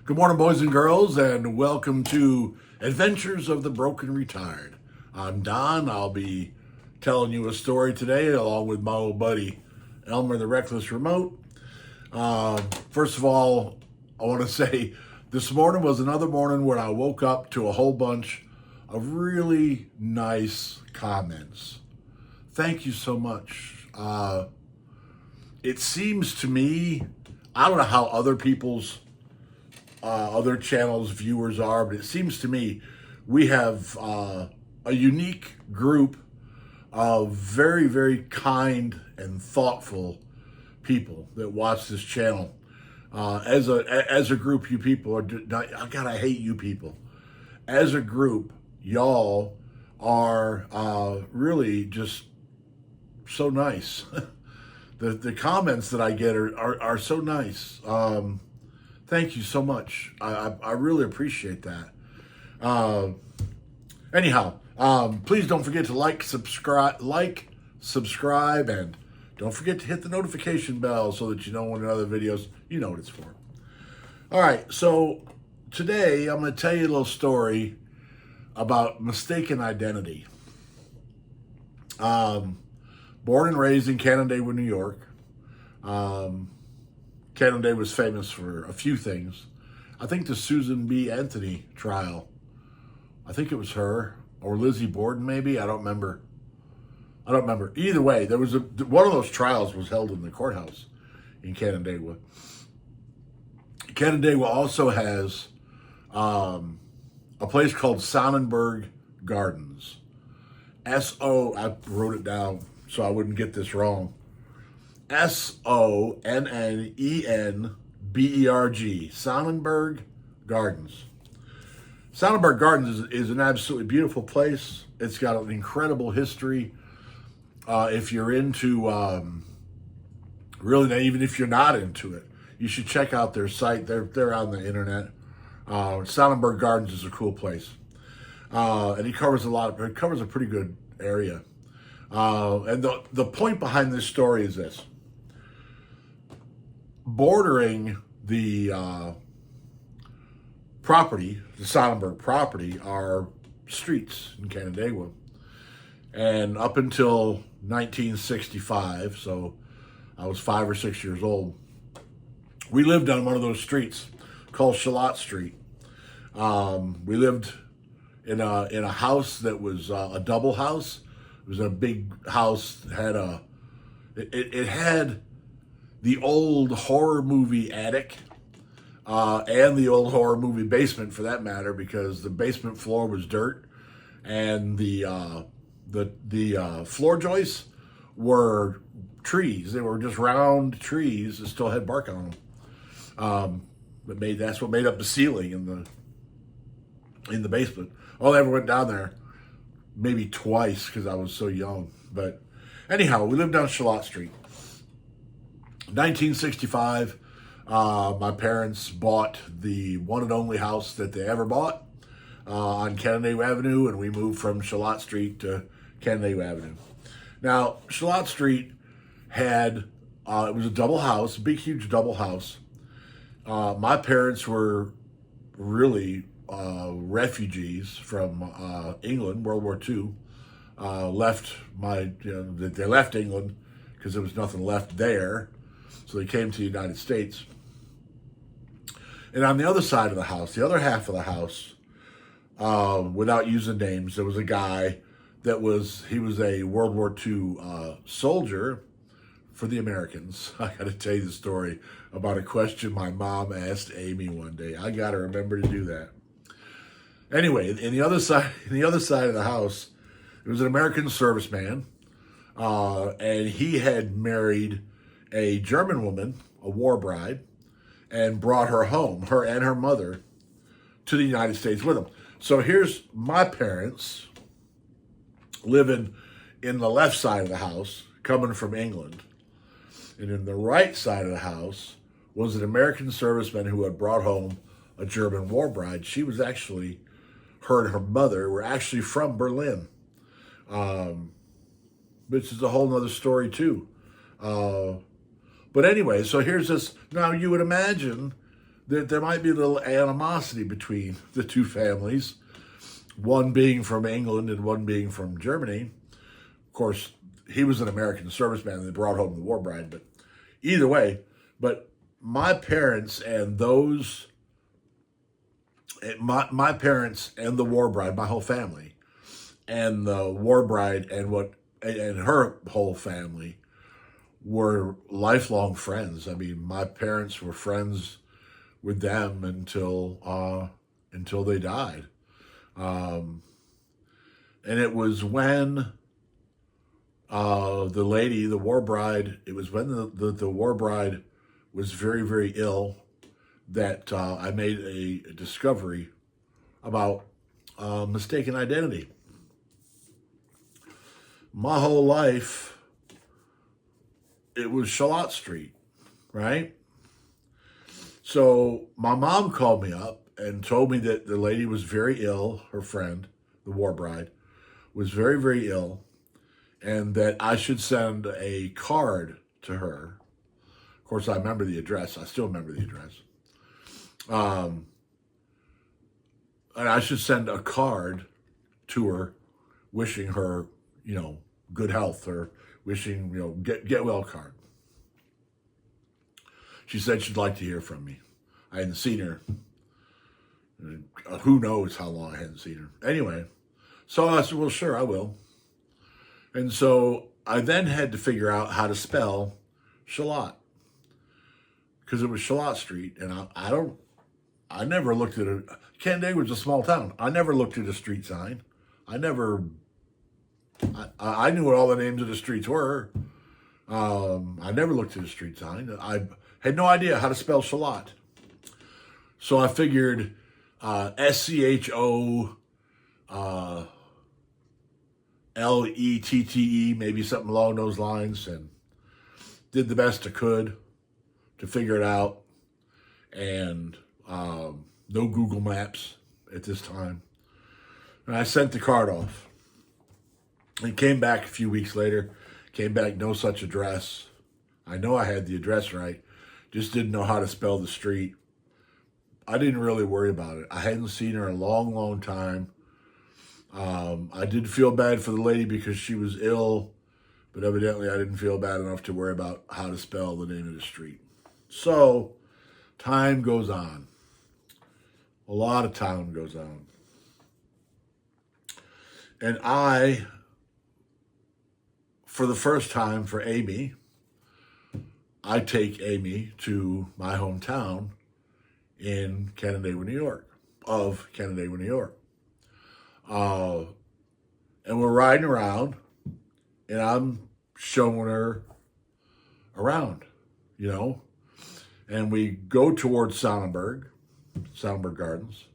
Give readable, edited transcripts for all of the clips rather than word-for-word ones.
Good morning, boys and girls, and welcome to Adventures of the Broken Retired. I'm Don. I'll be telling you a story today along with my old buddy Elmer the Reckless Remote. First of all, I want to say this morning was another morning when I woke up to a whole bunch of really nice comments. Thank you so much. It seems to me, I don't know how other people's other channels' viewers are, but it seems to me we have a unique group of very, very kind and thoughtful people that watch this channel. As a group, you people are. God, I hate you people. As a group, y'all are really just so nice. The comments that I get are so nice. Thank you so much. I really appreciate that. Anyhow, please don't forget to subscribe, and don't forget to hit the notification bell so that you know when another videos, you know what it's for. All right, so today I'm going to tell you a little story about mistaken identity. Born and raised in Canandaigua, New York. Canandaigua was famous for a few things. I think the Susan B. Anthony trial, I think it was her, or Lizzie Borden maybe, I don't remember. Either way, there was one of those trials was held in the courthouse in Canandaigua. Canandaigua also has a place called Sonnenberg Gardens. I wrote it down so I wouldn't get this wrong. Sonnenberg, Sonnenberg Gardens. Sonnenberg Gardens is an absolutely beautiful place. It's got an incredible history. If you're into, really, even if you're not into it, you should check out their site. They're on the internet. Sonnenberg Gardens is a cool place. And it covers a pretty good area. And the point behind this story is this. Bordering the property, the Sonnenberg property, are streets in Canandaigua. And up until 1965, so I was 5 or 6 years old, we lived on one of those streets called Shalott Street. We lived in a house that was a double house. It was a big house. It had the old horror movie attic and the old horror movie basement, for that matter, because the basement floor was dirt and the floor joists were trees. They were just round trees that still had bark on them. That's what made up the ceiling in the basement. All I ever went down there maybe twice because I was so young. But anyhow, we lived down Shalott Street. 1965, my parents bought the one and only house that they ever bought on Canandaigua Avenue, and we moved from Shalott Street to Canandaigua Avenue. Now, Shalott Street had, it was a double house, a big, huge double house. My parents were really refugees from England, World War II. They left England because there was nothing left there. So they came to the United States. And on the other side of the house, the other half of the house, without using names, there was a guy he was a World War II soldier for the Americans. I got to tell you the story about a question my mom asked Amy one day. I got to remember to do that. Anyway, in the other side of the house, there was an American serviceman, and he had married a German woman, a war bride, and brought her home, her and her mother, to the United States with him. So here's my parents living in the left side of the house, coming from England. And in the right side of the house was an American serviceman who had brought home a German war bride. She was actually, her and her mother were actually from Berlin, which is a whole nother story too. But anyway, so here's this. Now you would imagine there might be a little animosity between the two families, one being from England and one being from Germany. Of course, he was an American serviceman and they brought home the war bride, but either way, but my parents and those, my parents and the war bride, my whole family, and the war bride and her whole family were lifelong friends. I mean, my parents were friends with them until they died. Um, and it was when the war bride, it was when the war bride was very, very ill that I made a discovery about mistaken identity. My whole life, it was Charlotte Street, right? So my mom called me up and told me that the lady was very ill, her friend, the war bride, was very, very ill, and that I should send a card to her. Of course, I remember the address. I still remember the address. And I should send a card to her wishing her, good health, or wishing, get well card. She said she'd like to hear from me. I hadn't seen her. Who knows how long I hadn't seen her. Anyway, so I said, well, sure, I will. And so I then had to figure out how to spell Charlotte, because it was Charlotte Street, and I never looked at it. Canandaigua was a small town. I never looked at a street sign. I knew what all the names of the streets were. I never looked at a street sign. I had no idea how to spell Charlotte. So I figured SCHO LETTE, maybe something along those lines, and did the best I could to figure it out. And no Google Maps at this time. And I sent the card off. And came back a few weeks later, came back, no such address. I know I had the address right, just didn't know how to spell the street. I didn't really worry about it. I hadn't seen her in a long, long time. I did feel bad for the lady because she was ill, but evidently I didn't feel bad enough to worry about how to spell the name of the street. So, time goes on. A lot of time goes on. And I, for the first time for Amy, I take Amy to my hometown in Canandaigua, New York, New York. And we're riding around, and I'm showing her around, and we go towards Sonnenberg Gardens,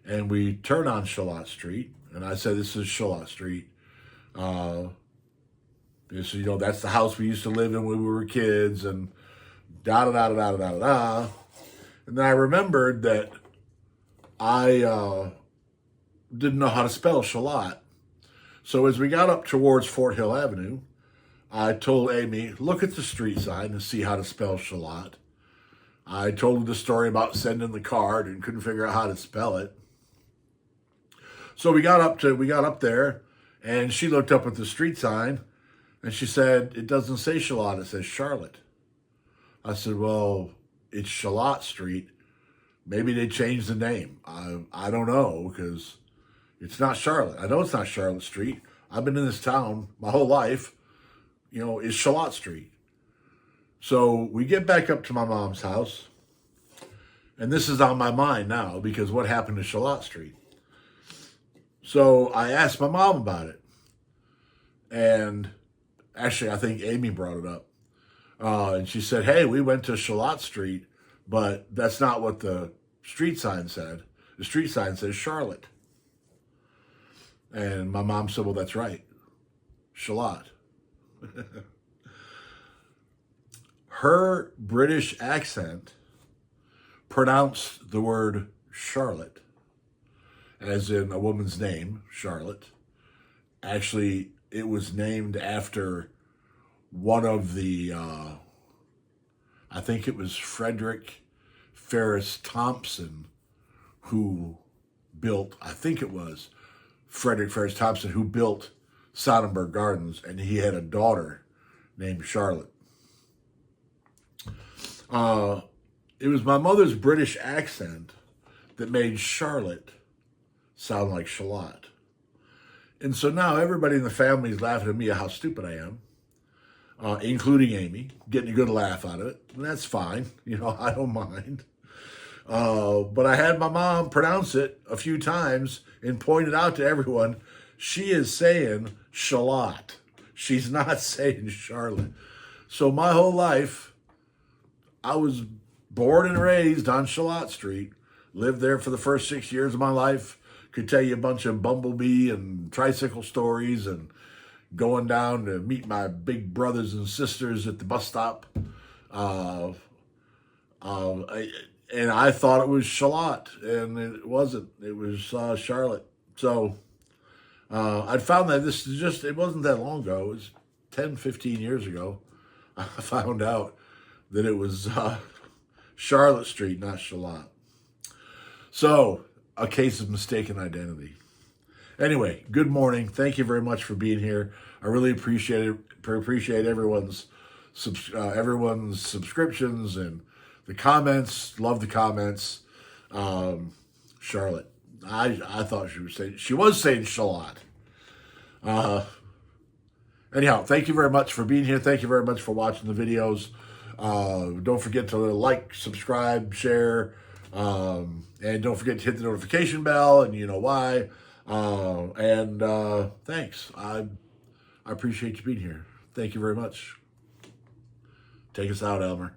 and we turn on Charlotte Street, and I said, this is Charlotte Street. This, that's the house we used to live in when we were kids, and da-da-da-da-da-da-da-da. And then I remembered that I didn't know how to spell Charlotte. So as we got up towards Fort Hill Avenue, I told Amy, look at the street sign and see how to spell Charlotte. I told her the story about sending the card and couldn't figure out how to spell it. So we got up there, and she looked up at the street sign, and she said, it doesn't say Charlotte, it says Charlotte. I said, well, it's Charlotte Street. Maybe they changed the name. I don't know, because it's not Charlotte. I know it's not Charlotte Street. I've been in this town my whole life. It's Charlotte Street. So we get back up to my mom's house, and this is on my mind now, because what happened to Charlotte Street? So I asked my mom about it. And actually, I think Amy brought it up. And she said, hey, we went to Charlotte Street, but that's not what the street sign said. The street sign says Charlotte. And my mom said, well, that's right. Charlotte. Her British accent pronounced the word Charlotte, as in a woman's name, Charlotte. Actually, it was named after one of the, I think it was Frederick Ferris Thompson, who built, I think it was Frederick Ferris Thompson, who built Sonnenberg Gardens, and he had a daughter named Charlotte. It was my mother's British accent that made Charlotte sound like Charlotte. And so now everybody in the family is laughing at me at how stupid I am, including Amy, getting a good laugh out of it. And that's fine. I don't mind. But I had my mom pronounce it a few times and pointed out to everyone, she is saying Charlotte. She's not saying Charlotte. So my whole life, I was born and raised on Charlotte Street, lived there for the first 6 years of my life, could tell you a bunch of bumblebee and tricycle stories and going down to meet my big brothers and sisters at the bus stop. And I thought it was Charlotte, and it wasn't. It was Charlotte. So I found that it wasn't that long ago. It was 10, 15 years ago. I found out that it was Charlotte Street, not Charlotte. So, a case of mistaken identity. Anyway, good morning. Thank you very much for being here. I really appreciate it. Appreciate everyone's subscriptions and the comments. Love the comments. Charlotte. I thought she was saying Charlotte. Anyhow, thank you very much for being here. Thank you very much for watching the videos. Don't forget to like, subscribe, share, and don't forget to hit the notification bell, and you know why. Thanks. I appreciate you being here. Thank you very much. Take us out, Elmer.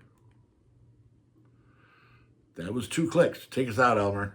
That was 2 clicks. Take us out, Elmer.